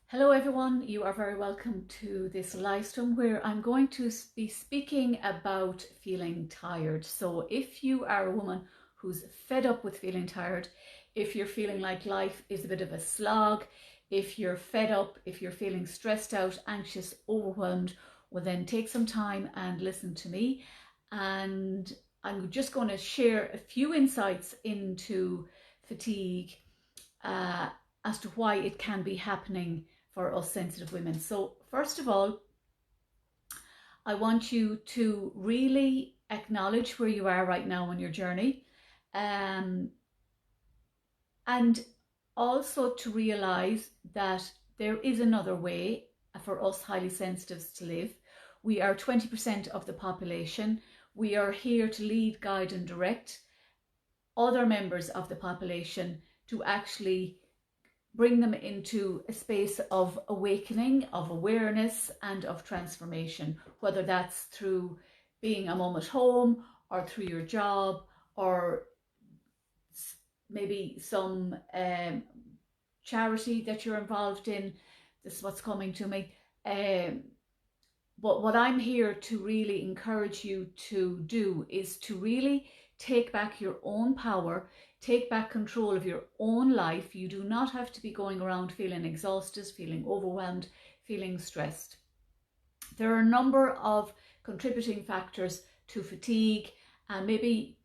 Hello everyone, you are very welcome to this live stream where I'm going to be speaking about feeling tired. So if you are a woman who's fed up with feeling tired, if you're feeling like life is a bit of a slog, if you're fed up, if you're feeling stressed out, anxious, overwhelmed, well then take some time and listen to me. And I'm just going to share a few insights into fatigue as to why it can be happening for us sensitive women. So first of all, I want you to really acknowledge where you are right now on your journey, and also to realize that there is another way for us highly sensitives to live. We are 20% of the population. We are here to lead, guide and direct other members of the population to actually bring them into a space of awakening, of awareness and of transformation, whether that's through being a mum at home or through your job or maybe some charity that you're involved in. This is what's coming to me. But what I'm here to really encourage you to do is to really take back your own power, take back control of your own life. You do not have to be going around feeling exhausted, feeling overwhelmed, feeling stressed. There are a number of contributing factors to fatigue, and maybe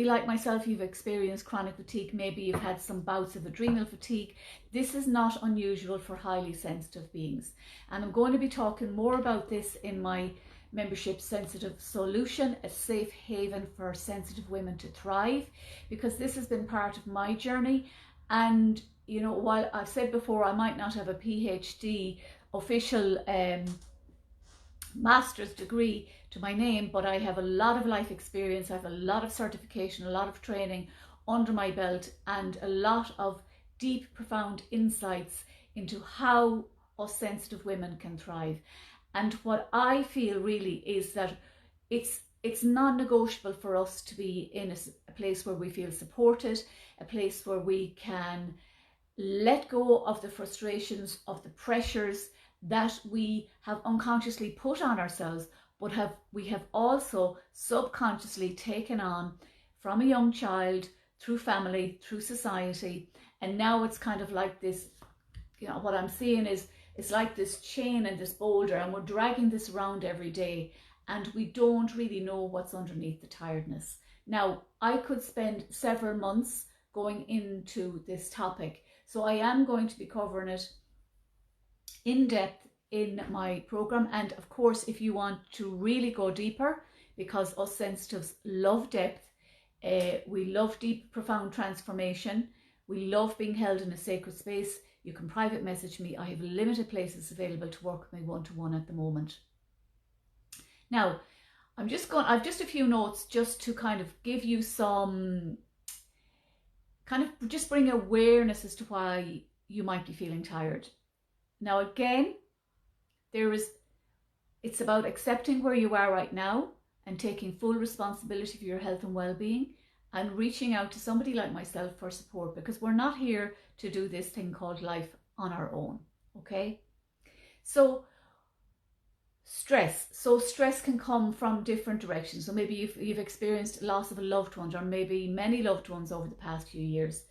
like myself, you've experienced chronic fatigue, maybe you've had some bouts of adrenal fatigue. This is not unusual for highly sensitive beings. And I'm going to be talking more about this in my membership Sensitive Solution, a safe haven for sensitive women to thrive, because this has been part of my journey. And you know, while I've said before I might not have a PhD official master's degree to my name, but I have a lot of life experience, I have a lot of certification, a lot of training under my belt, and a lot of deep, profound insights into how us sensitive women can thrive. And what I feel really is that it's non-negotiable for us to be in a place where we feel supported, a place where we can let go of the frustrations, of the pressures that we have unconsciously put on ourselves, but we have also subconsciously taken on from a young child, through family, through society. And now it's kind of like this, you know, what I'm seeing is it's like this chain and this boulder, and we're dragging this around every day, and we don't really know what's underneath the tiredness. Now, I could spend several months going into this topic, so I am going to be covering it in depth in my program. And of course, if you want to really go deeper, because us sensitives love depth, we love deep, profound transformation, we love being held in a sacred space, you can private message me. I have limited places available to work with me one-to-one at the moment. Now, I've just a few notes just to kind of give you some, kind of just bring awareness as to why you might be feeling tired. Now again, it's about accepting where you are right now and taking full responsibility for your health and well-being, and reaching out to somebody like myself for support, because we're not here to do this thing called life on our own, okay? So stress can come from different directions. So maybe you've experienced loss of a loved one, or maybe many loved ones over the past few years.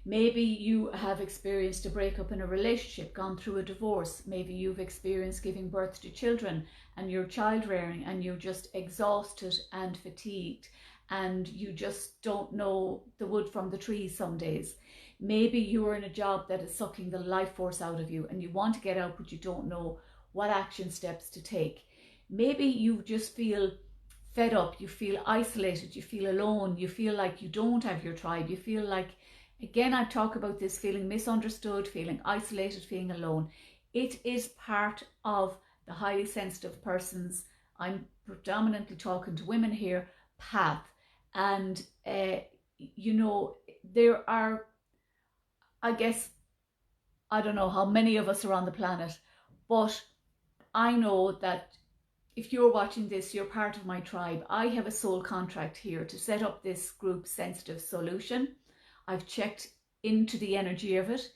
Maybe you have experienced a breakup in a relationship, gone through a divorce. Maybe you've experienced giving birth to children and you're child rearing, and you're just exhausted and fatigued, and you just don't know the wood from the trees some days. Maybe you're in a job that is sucking the life force out of you and you want to get out, but you don't know what action steps to take. Maybe you just feel fed up, you feel isolated, you feel alone, you feel like you don't have your tribe, you feel like, again, I talk about this, feeling misunderstood, feeling isolated, feeling alone. It is part of the highly sensitive person's, I'm predominantly talking to women here, path. And you know, there are, I guess, I don't know how many of us are on the planet, but I know that if you're watching this, you're part of my tribe. I have a soul contract here to set up this group Sensitive Solution. I've checked into the energy of it.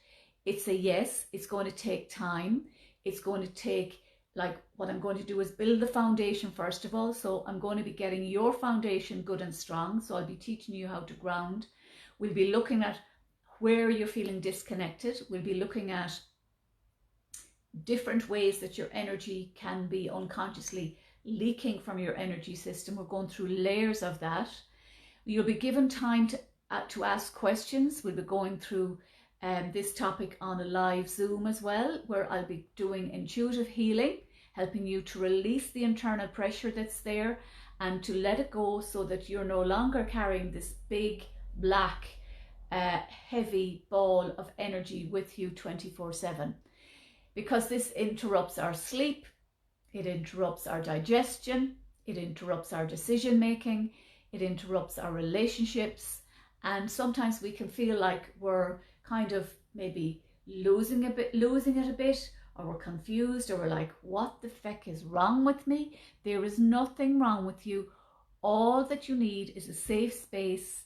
It's a yes. It's going to take time. It's going to take, like, what I'm going to do is build the foundation first of all. So I'm going to be getting your foundation good and strong. So I'll be teaching you how to ground. We'll be looking at where you're feeling disconnected. We'll be looking at different ways that your energy can be unconsciously leaking from your energy system. We're going through layers of that. You'll be given time to ask questions. We'll be going through this topic on a live Zoom as well, where I'll be doing intuitive healing, helping you to release the internal pressure that's there and to let it go, so that you're no longer carrying this big black heavy ball of energy with you 24/7, because this interrupts our sleep, it interrupts our digestion, it interrupts our decision making, it interrupts our relationships, and sometimes we can feel like we're kind of maybe losing it a bit, or we're confused, or we're like, what the feck is wrong with me? There is nothing wrong with you. All that you need is a safe space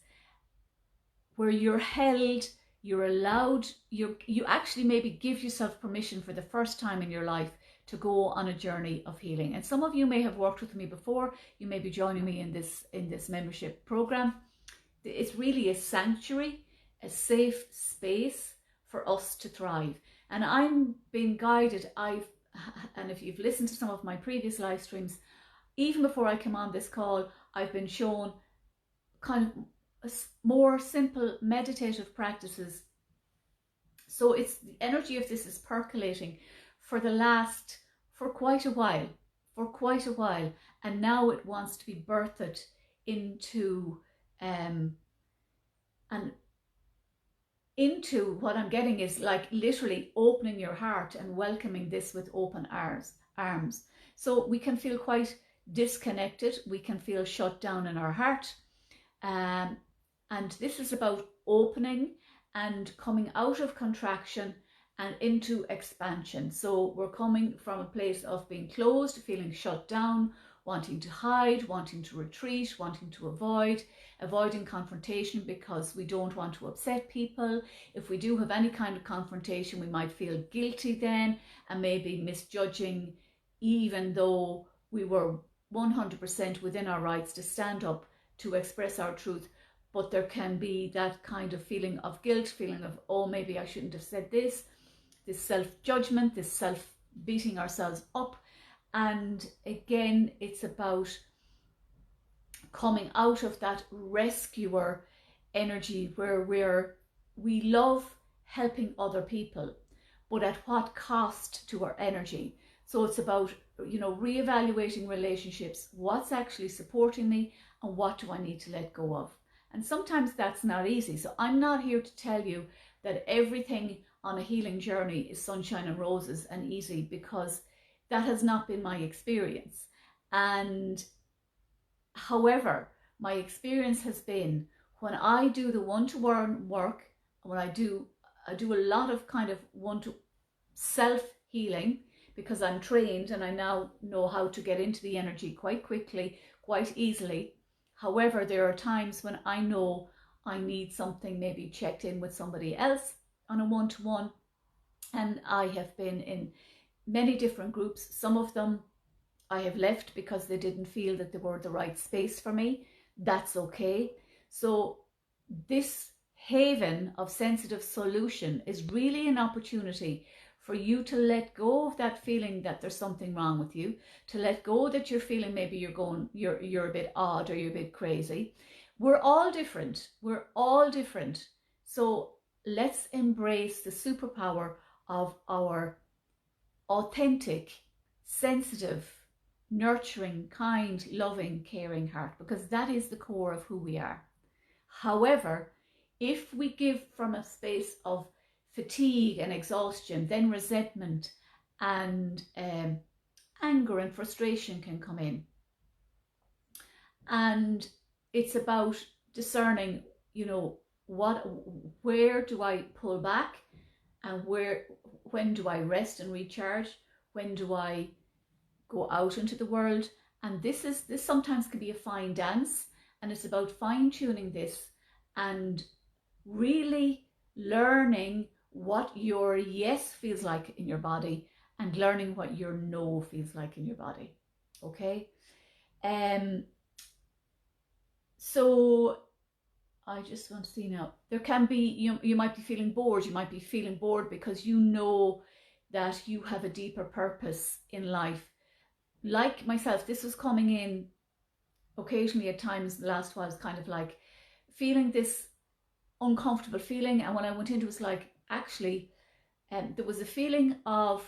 where you're held, you're allowed, you actually maybe give yourself permission for the first time in your life to go on a journey of healing. And some of you may have worked with me before. You may be joining me in this membership program. It's really a sanctuary, a safe space for us to thrive. And I'm being guided. And if you've listened to some of my previous live streams, even before I came on this call, I've been shown kind of more simple meditative practices. So it's the energy of this is percolating for quite a while, and now it wants to be birthed into what I'm getting is like literally opening your heart and welcoming this with open arms. So we can feel quite disconnected, we can feel shut down in our heart, and this is about opening and coming out of contraction and into expansion. So we're coming from a place of being closed, feeling shut down, wanting to hide, wanting to retreat, wanting to avoiding confrontation because we don't want to upset people. If we do have any kind of confrontation, we might feel guilty then and maybe misjudging, even though we were 100% within our rights to stand up to express our truth. But there can be that kind of feeling of guilt, feeling of, oh, maybe I shouldn't have said this self-judgment, this self-beating ourselves up. And again, it's about coming out of that rescuer energy where we love helping other people, but at what cost to our energy? So it's about, reevaluating relationships. What's actually supporting me and what do I need to let go of? And sometimes that's not easy. So I'm not here to tell you that everything on a healing journey is sunshine and roses and easy, because that has not been my experience. And however, my experience has been, when I do the one-to-one work, when I do a lot of kind of self-healing, because I'm trained and I now know how to get into the energy quite quickly, quite easily. However, there are times when I know I need something maybe checked in with somebody else on a one-to-one. And I have been in many different groups. Some of them I have left because they didn't feel that they were the right space for me. That's okay. So this haven of sensitive solution is really an opportunity for you to let go of that feeling that there's something wrong with you, to let go that you're feeling maybe you're a bit odd or you're a bit crazy. We're all different. We're all different. So let's embrace the superpower of our authentic, sensitive, nurturing, kind, loving, caring heart, because that is the core of who we are. However, if we give from a space of fatigue and exhaustion, then resentment and anger and frustration can come in. And it's about discerning, where do I pull back, and when do I rest and recharge? When do I go out into the world? And this sometimes can be a fine dance, and it's about fine tuning this and really learning what your yes feels like in your body and learning what your no feels like in your body. Okay. So I just want to see now. There can be, you might be feeling bored. You might be feeling bored because you know that you have a deeper purpose in life. Like myself, this was coming in occasionally at times. The last while, I was kind of like feeling this uncomfortable feeling, and when I went into it, was like, actually, there was a feeling of,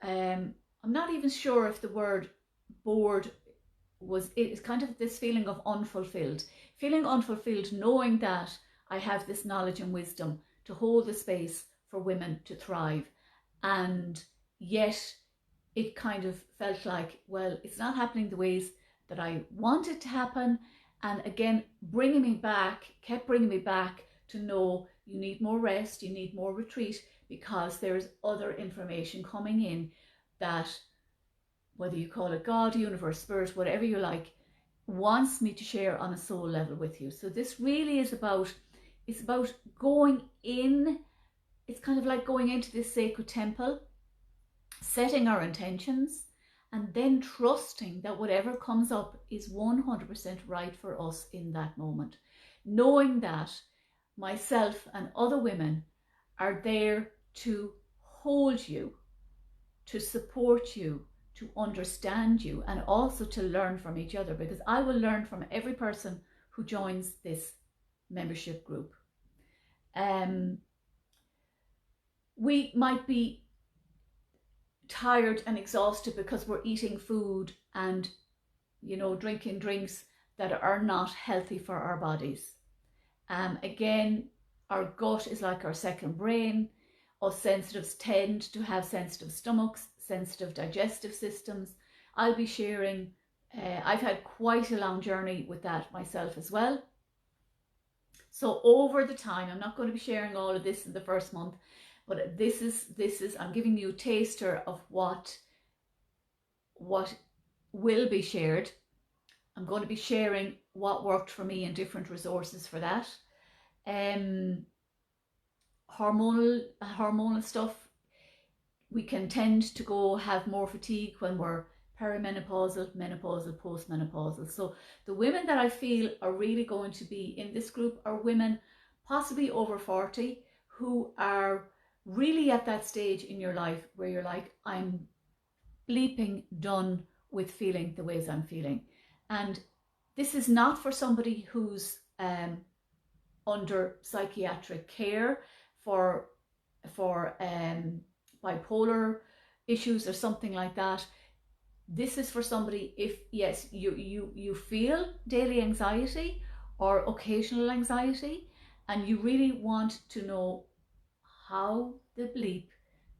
I'm not even sure if the word bored was it. It's kind of this feeling of feeling unfulfilled, knowing that I have this knowledge and wisdom to hold the space for women to thrive, and yet it kind of felt like, well, it's not happening the ways that I want it to happen. And again, kept bringing me back to know you need more rest, you need more retreat, because there's other information coming in that, whether you call it God, universe, spirit, whatever you like, wants me to share on a soul level with you. So this really is about, it's about going in. It's kind of like going into this sacred temple, setting our intentions, and then trusting that whatever comes up is 100% right for us in that moment. Knowing that myself and other women are there to hold you, to support you, to understand you, and also to learn from each other, because I will learn from every person who joins this membership group. We might be tired and exhausted because we're eating food and, drinking drinks that are not healthy for our bodies. Again, our gut is like our second brain. Us sensitives tend to have sensitive stomachs, sensitive digestive systems. I'll be sharing, I've had quite a long journey with that myself as well. So over the time, I'm not going to be sharing all of this in the first month, but this is I'm giving you a taster of what will be shared. I'm going to be sharing what worked for me and different resources for that. Hormonal stuff, we can tend to have more fatigue when we're perimenopausal, menopausal, postmenopausal. So the women that I feel are really going to be in this group are women possibly over 40 who are really at that stage in your life where you're like, I'm bleeping done with feeling the ways I'm feeling. And this is not for somebody who's under psychiatric care for bipolar issues or something like that. This is for somebody, if yes, you feel daily anxiety or occasional anxiety, and you really want to know, how the bleep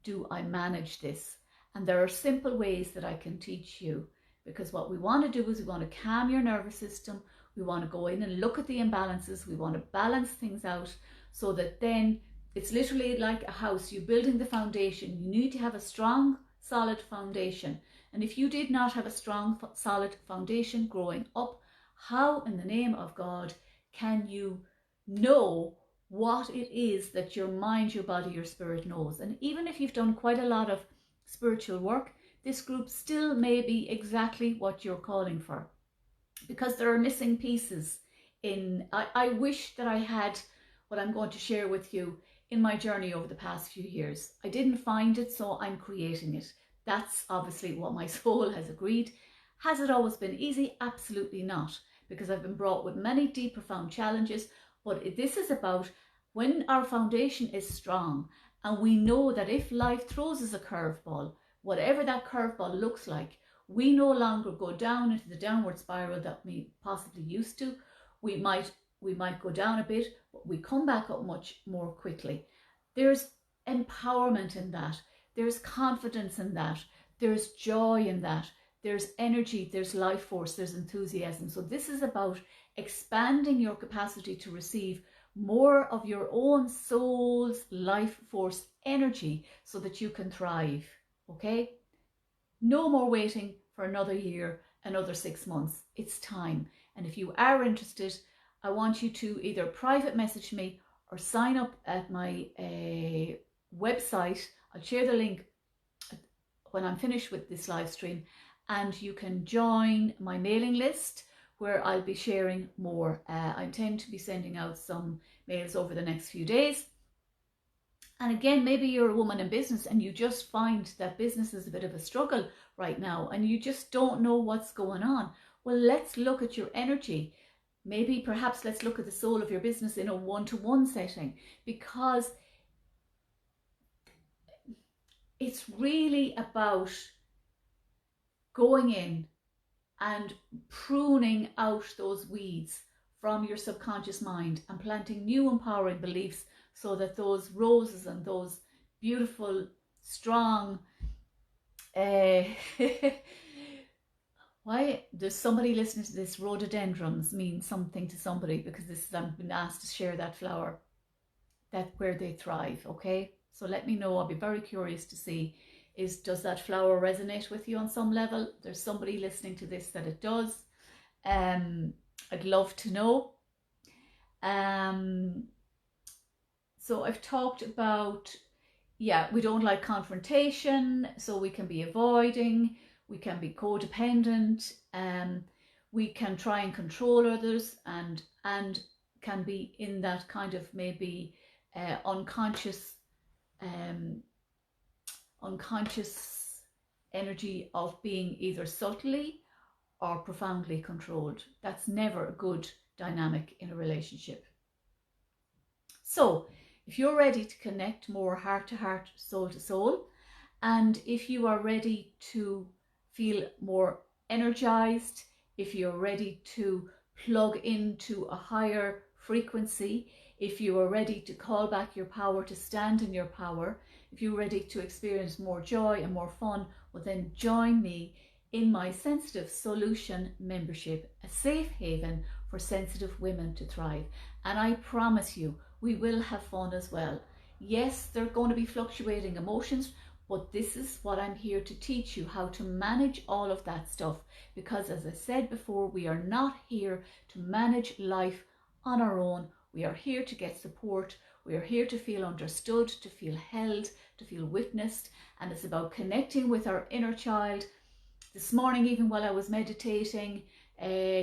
do I manage this? And there are simple ways that I can teach you, because what we want to do is we want to calm your nervous system. We want to go in and look at the imbalances. We want to balance things out so that then it's literally like a house. You're building the foundation. You need to have a strong, solid foundation. And if you did not have a strong, solid foundation growing up, how in the name of God can you know what it is that your mind, your body, your spirit knows? And even if you've done quite a lot of spiritual work, this group still may be exactly what you're calling for, because there are missing pieces in. I wish that I had what I'm going to share with you in my journey over the past few years. I didn't find it, so I'm creating it. That's obviously what my soul has agreed. Has it always been easy? Absolutely not, because I've been brought with many deep, profound challenges. But this is about when our foundation is strong and we know that if life throws us a curveball, whatever that curveball looks like, we no longer go down into the downward spiral that we possibly used to. We might go down a bit, but we come back up much more quickly. There's empowerment in that. There's confidence in that. There's joy in that. There's energy, there's life force, there's enthusiasm. So this is about expanding your capacity to receive more of your own soul's life force energy so that you can thrive. Okay? No more waiting for another year, another 6 months. It's time. And if you are interested, I want you to either private message me or sign up at my website. I'll share the link when I'm finished with this live stream, and you can join my mailing list where I'll be sharing more. I intend to be sending out some mails over the next few days. And again, maybe you're a woman in business and you just find that business is a bit of a struggle right now and you just don't know what's going on. Well, let's look at your energy. Maybe perhaps let's look at the soul of your business in a one-to-one setting, because it's really about going in and pruning out those weeds from your subconscious mind and planting new empowering beliefs so that those roses and those beautiful, strong, why there's somebody listening to this, rhododendrons mean something to somebody, because I've been asked to share that flower, that where they thrive. Okay, so let me know. I'll be very curious to see, does that flower resonate with you on some level? There's somebody listening to this that it does. I'd love to know. So I've talked about, we don't like confrontation, so we can be avoiding, we can be codependent, we can try and control others, and can be in that kind of maybe unconscious energy of being either subtly or profoundly controlled. That's never a good dynamic in a relationship. So if you're ready to connect more heart to heart, soul to soul, and if you are ready to feel more energized, if you're ready to plug into a higher frequency, if you are ready to call back your power, to stand in your power, if you're ready to experience more joy and more fun, well then join me in my Sensitive Solution membership, a safe haven for sensitive women to thrive. And I promise you, we will have fun as well. Yes, there are going to be fluctuating emotions, but this is what I'm here to teach you, how to manage all of that stuff. Because as I said before, we are not here to manage life on our own. We are here to get support. We are here to feel understood, to feel held, to feel witnessed. And it's about connecting with our inner child. This morning, even while I was meditating,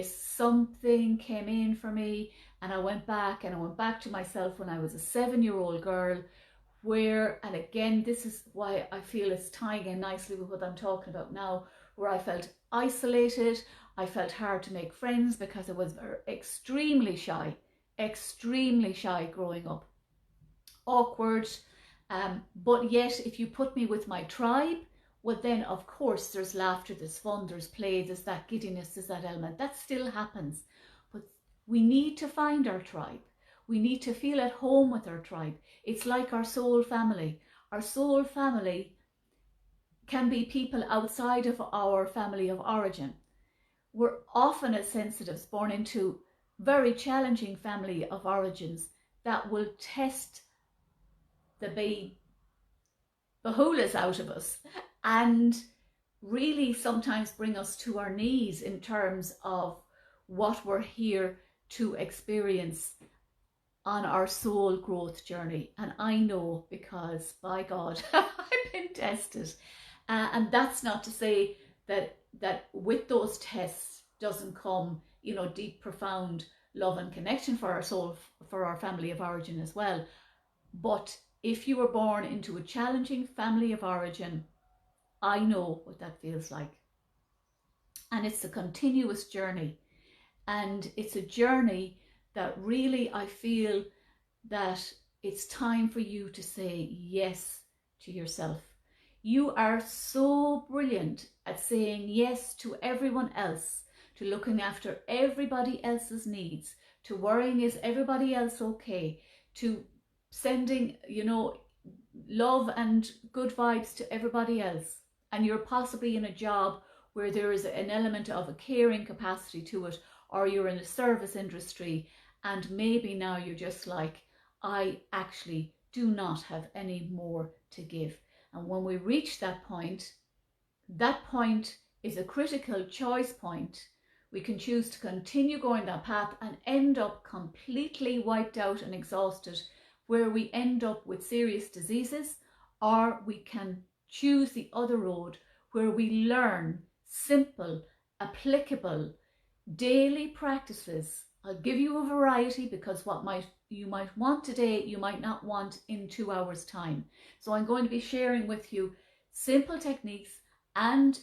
something came in for me, and I went back to myself when I was a 7-year-old girl, and again, this is why I feel it's tying in nicely with what I'm talking about now, where I felt isolated, I felt hard to make friends because I was extremely shy growing up, awkward, but yet if you put me with my tribe, well then of course there's laughter, there's fun, there's play, there's that giddiness, there's that element. That still happens. But we need to find our tribe. We need to feel at home with our tribe. It's like our soul family. Our soul family can be people outside of our family of origin. We're often as sensitives born into very challenging family of origins that will test the bahoolas out of us and really sometimes bring us to our knees in terms of what we're here to experience on our soul growth journey. And I know, because by God, I've been tested. And that's not to say that with those tests doesn't come, deep, profound love and connection for our soul, for our family of origin as well. But if you were born into a challenging family of origin, I know what that feels like. And it's a continuous journey. And it's a journey that really I feel that it's time for you to say yes to yourself. You are so brilliant at saying yes to everyone else, to looking after everybody else's needs, to worrying, is everybody else okay, to sending, love and good vibes to everybody else. And you're possibly in a job where there is an element of a caring capacity to it, or you're in the service industry and maybe now you're just like, I actually do not have any more to give. And when we reach that point is a critical choice point. We can choose to continue going that path and end up completely wiped out and exhausted where we end up with serious diseases, or we can choose the other road where we learn simple, applicable, daily practices. I'll give you a variety, because what you might want today, you might not want in 2 hours time. So I'm going to be sharing with you simple techniques, and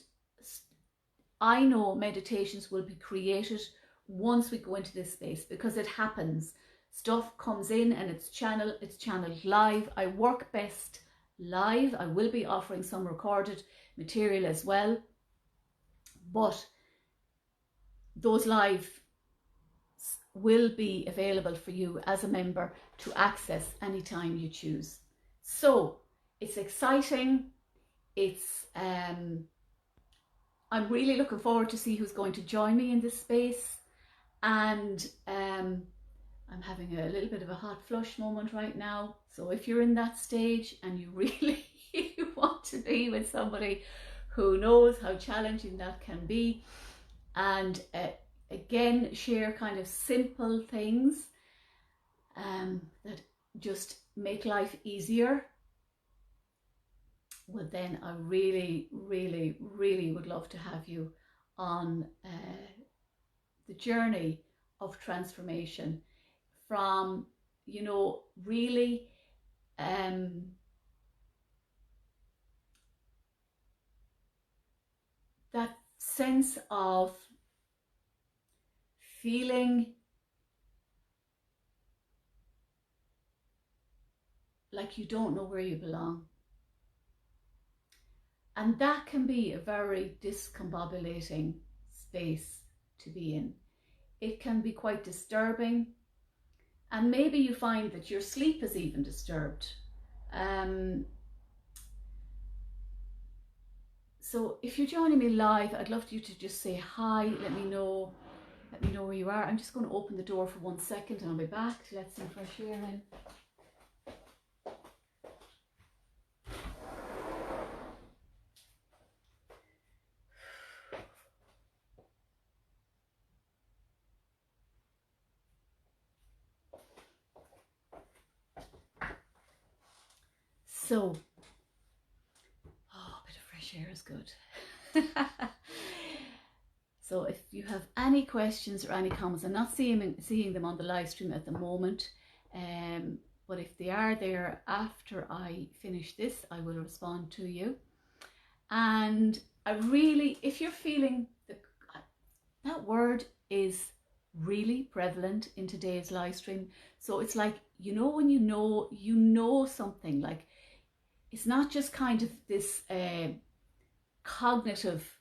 I know meditations will be created once we go into this space, because it happens. Stuff comes in and it's channeled live. I work best live. I will be offering some recorded material as well, but those live will be available for you as a member to access anytime you choose. So it's exciting. It's I'm really looking forward to see who's going to join me in this space, and I'm having a little bit of a hot flush moment right now. So if you're in that stage and you really want to be with somebody who knows how challenging that can be, and again, share kind of simple things that just make life easier, well then I really, really, really would love to have you on the journey of transformation from, you know, really that sense of feeling like you don't know where you belong. And that can be a very discombobulating space to be in. It can be quite disturbing, and maybe you find that your sleep is even disturbed. So if you're joining me live, I'd love you to just say hi, let me know where you are. I'm just going to open the door for 1 second and I'll be back to let some fresh air in. So, a bit of fresh air is good. So if you have any questions or any comments, I'm not seeing them on the live stream at the moment, but if they are there after I finish this, I will respond to you. And I really, if you're feeling that word is really prevalent in today's live stream. So it's like, you know, when you know something, like it's not just kind of this cognitive,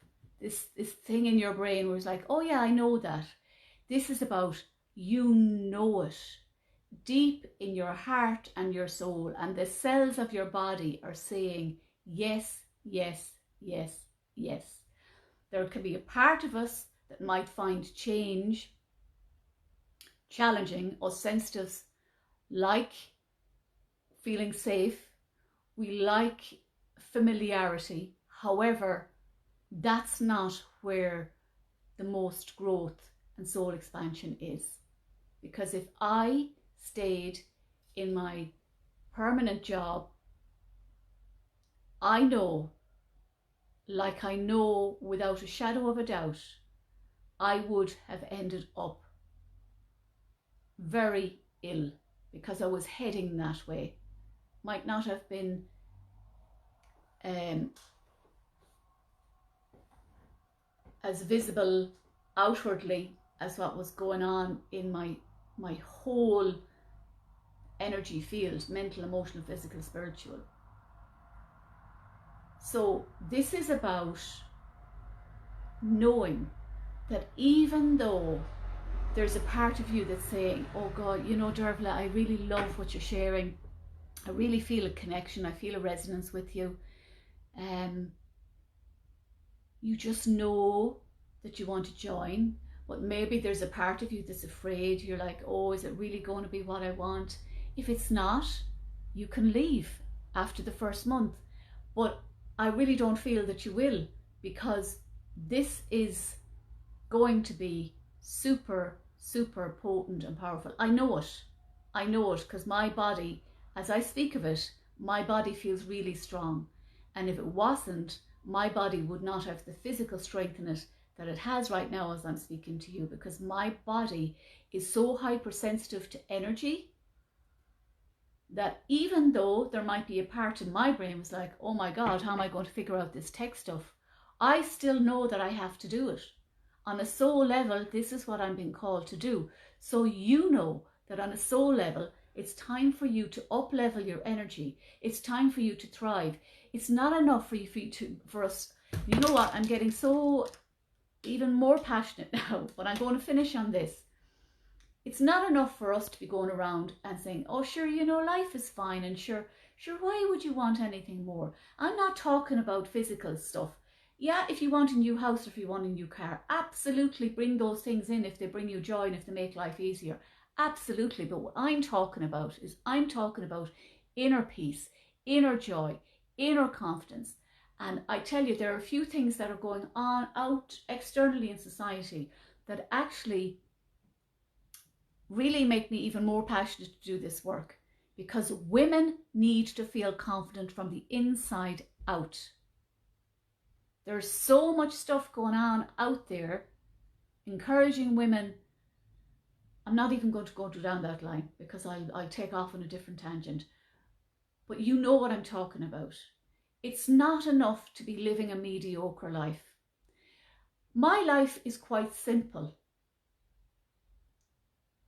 this thing in your brain where it's like, oh yeah, I know that. This is about, you know it deep in your heart and your soul, and the cells of your body are saying yes, yes, yes, yes. There can be a part of us that might find change challenging. Us sensitives like feeling safe. We like familiarity. However, that's not where the most growth and soul expansion is. Because if I stayed in my permanent job, I know, like I know without a shadow of a doubt, I would have ended up very ill, because I was heading that way. Might not have been as visible outwardly as what was going on in my whole energy field, mental, emotional, physical, spiritual. So this is about knowing that even though there's a part of you that's saying, oh God, you know, Dervilla, I really love what you're sharing. I really feel a connection. I feel a resonance with you. You just know that you want to join, but maybe there's a part of you that's afraid. You're like, oh, is it really going to be what I want? If it's not, you can leave after the first month. But I really don't feel that you will, because this is going to be super, super potent and powerful. I know it because my body as I speak of it, my body feels really strong. And if it wasn't, my body would not have the physical strength in it that it has right now as I'm speaking to you, because my body is so hypersensitive to energy that even though there might be a part in my brain was like, oh my God, how am I going to figure out this tech stuff? I still know that I have to do it. On a soul level, this is what I'm being called to do. So you know that on a soul level, it's time for you to up-level your energy. It's time for you to thrive. It's not enough for us. You know what? I'm getting so even more passionate now, but I'm going to finish on this. It's not enough for us to be going around and saying, oh, sure, you know, life is fine. And sure, why would you want anything more? I'm not talking about physical stuff. Yeah, if you want a new house or if you want a new car, absolutely bring those things in if they bring you joy and if they make life easier. Absolutely. But what I'm talking about is inner peace, inner joy, inner confidence. And I tell you, there are a few things that are going on out externally in society that actually really make me even more passionate to do this work, because women need to feel confident from the inside out. There's so much stuff going on out there encouraging women. I'm not even going to go down that line because I'll take off on a different tangent. But you know what I'm talking about. It's not enough to be living a mediocre life. My life is quite simple.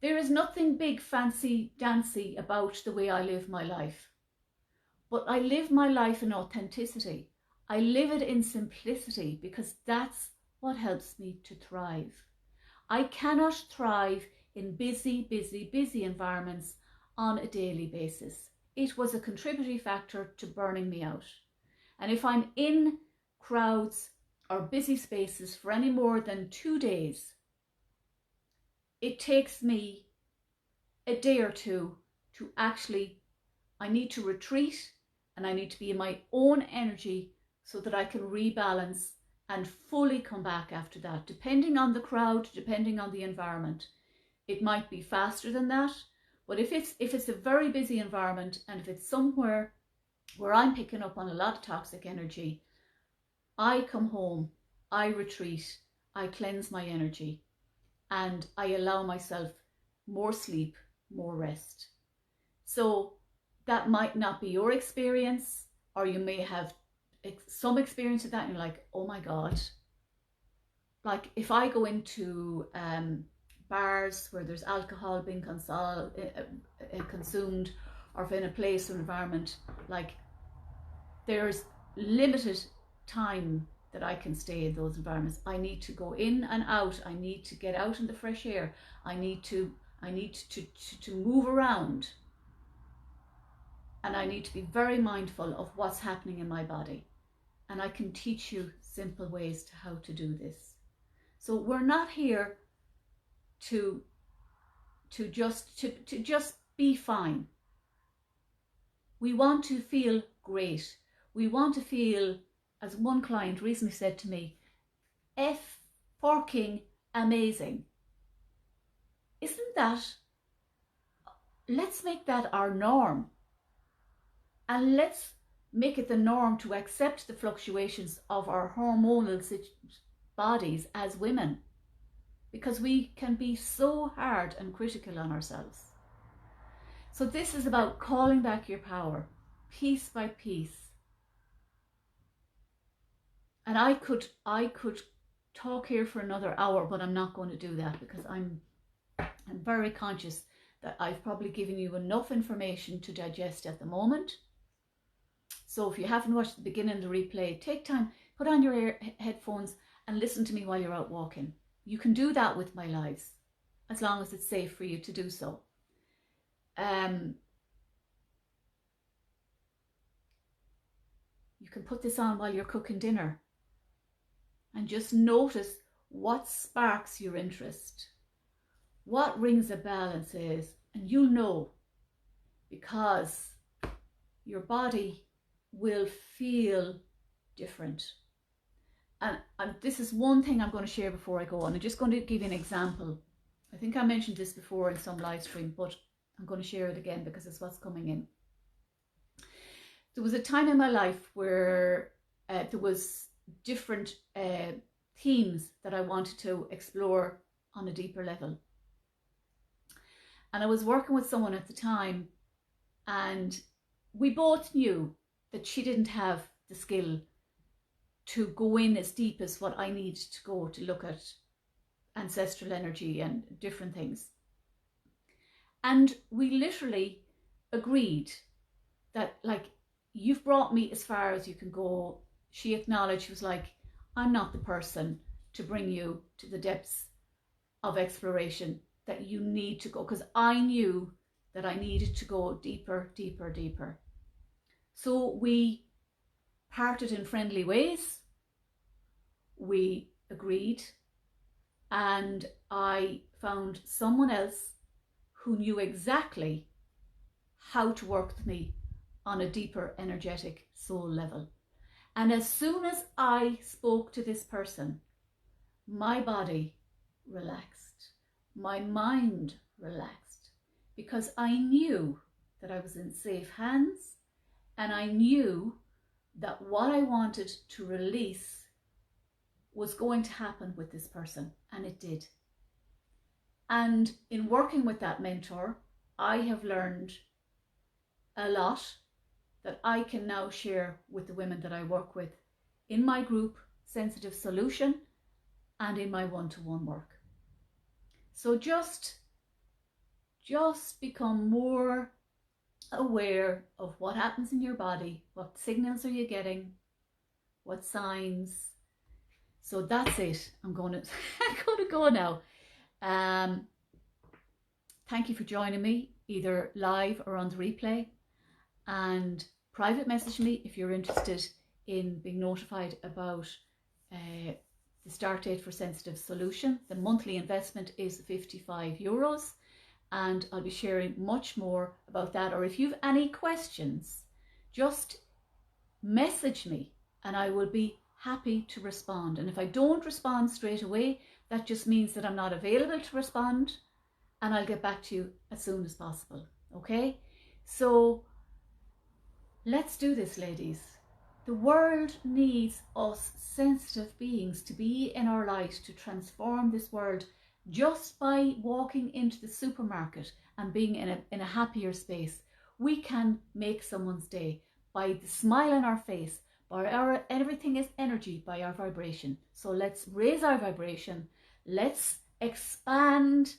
There is nothing big, fancy, dancy about the way I live my life. But I live my life in authenticity. I live it in simplicity because that's what helps me to thrive. I cannot thrive in busy environments on a daily basis. It was a contributory factor to burning me out. And if I'm in crowds or busy spaces for any more than 2 days, it takes me a day or two to actually, I need to retreat and I need to be in my own energy so that I can rebalance and fully come back after that, depending on the crowd, depending on the environment. It might be faster than that, but if it's a very busy environment and if it's somewhere where I'm picking up on a lot of toxic energy, I come home, I retreat, I cleanse my energy, and I allow myself more sleep, more rest. So that might not be your experience, or you may have some experience of that and you're like, oh my God. Like if I go into bars where there's alcohol being consumed, or if in a place or environment, like there's limited time that I can stay in those environments. I need to go in and out. I need to get out in the fresh air. I need to move around. And I need to be very mindful of what's happening in my body. And I can teach you simple ways to how to do this. So we're not here to just be fine. We want to feel great. We want to feel, as one client recently said to me, forking amazing. Isn't that, let's make that our norm. And let's make it the norm to accept the fluctuations of our hormonal bodies as women, because we can be so hard and critical on ourselves. So this is about calling back your power, piece by piece. And I could talk here for another hour, but I'm not going to do that because I'm very conscious that I've probably given you enough information to digest at the moment. So if you haven't watched the beginning of the replay, take time, put on your headphones and listen to me while you're out walking. You can do that with my lives, as long as it's safe for you to do so. You can put this on while you're cooking dinner and just notice what sparks your interest, what rings a bell and says, and you'll know, because your body will feel different. And this is one thing I'm going to share before I go on. I'm just going to give you an example. I think I mentioned this before in some live stream, but I'm going to share it again because it's what's coming in. there was a time in my life where there was different themes that I wanted to explore on a deeper level. And I was working with someone at the time, and we both knew that she didn't have the skill to go in as deep as what I needed to go to look at ancestral energy and different things. And we literally agreed that, like, you've brought me as far as you can go. She acknowledged, she was like, I'm not the person to bring you to the depths of exploration that you need to go, because I knew that I needed to go deeper, deeper, deeper. So we parted in friendly ways. We agreed, and I found someone else who knew exactly how to work with me on a deeper energetic soul level. And as soon as I spoke to this person, my body relaxed, my mind relaxed, because I knew that I was in safe hands, and I knew that what I wanted to release was going to happen with this person, and it did. And in working with that mentor, I have learned a lot that I can now share with the women that I work with in my group Sensitive Solution and in my one-to-one work. So just become more aware of what happens in your body, what signals are you getting, what signs. So that's it. I'm going to go now. Thank you for joining me, either live or on the replay, and private message me if you're interested in being notified about the start date for Sensitive Solution. The monthly investment is €55, and I'll be sharing much more about that. Or if you've any questions, just message me and I will be happy to respond. And if I don't respond straight away, that just means that I'm not available to respond, and I'll get back to you as soon as possible. Okay? So let's do this, ladies. The world needs us sensitive beings to be in our light, to transform this world. Just by walking into the supermarket and being in a happier space, we can make someone's day by the smile on our face, by our, everything is energy, by our vibration. So let's raise our vibration, let's expand,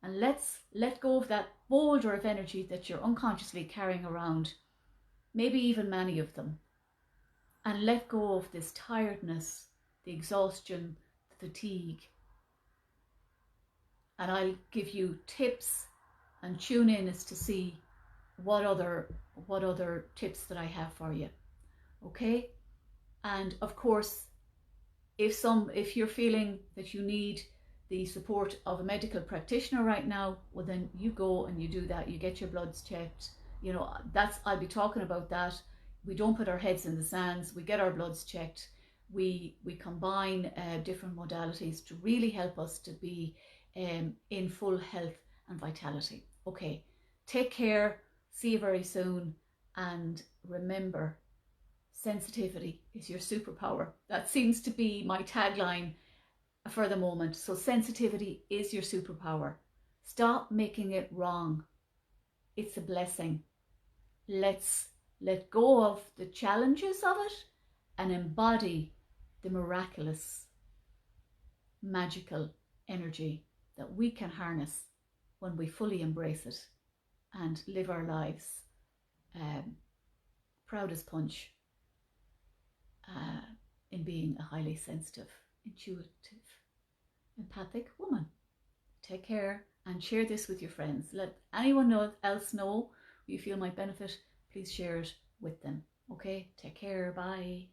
and let's let go of that boulder of energy that you're unconsciously carrying around, maybe even many of them, and let go of this tiredness, the exhaustion, the fatigue. And I'll give you tips and tune in as to see what other tips that I have for you. Okay? And of course, if you're feeling that you need the support of a medical practitioner right now, well then you go and you do that. You get your bloods checked. You know, I'll be talking about that. We don't put our heads in the sands. We get our bloods checked. We combine different modalities to really help us to be in full health and vitality. Okay, take care. See you very soon. And remember, sensitivity is your superpower. That seems to be my tagline for the moment. So sensitivity is your superpower. Stop making it wrong. It's a blessing. Let's let go of the challenges of it and embody the miraculous, magical energy that we can harness when we fully embrace it and live our lives proud as punch in being a highly sensitive, intuitive, empathic woman. Take care and share this with your friends. Let anyone else know who you feel might benefit. Please share it with them. Okay, take care. Bye.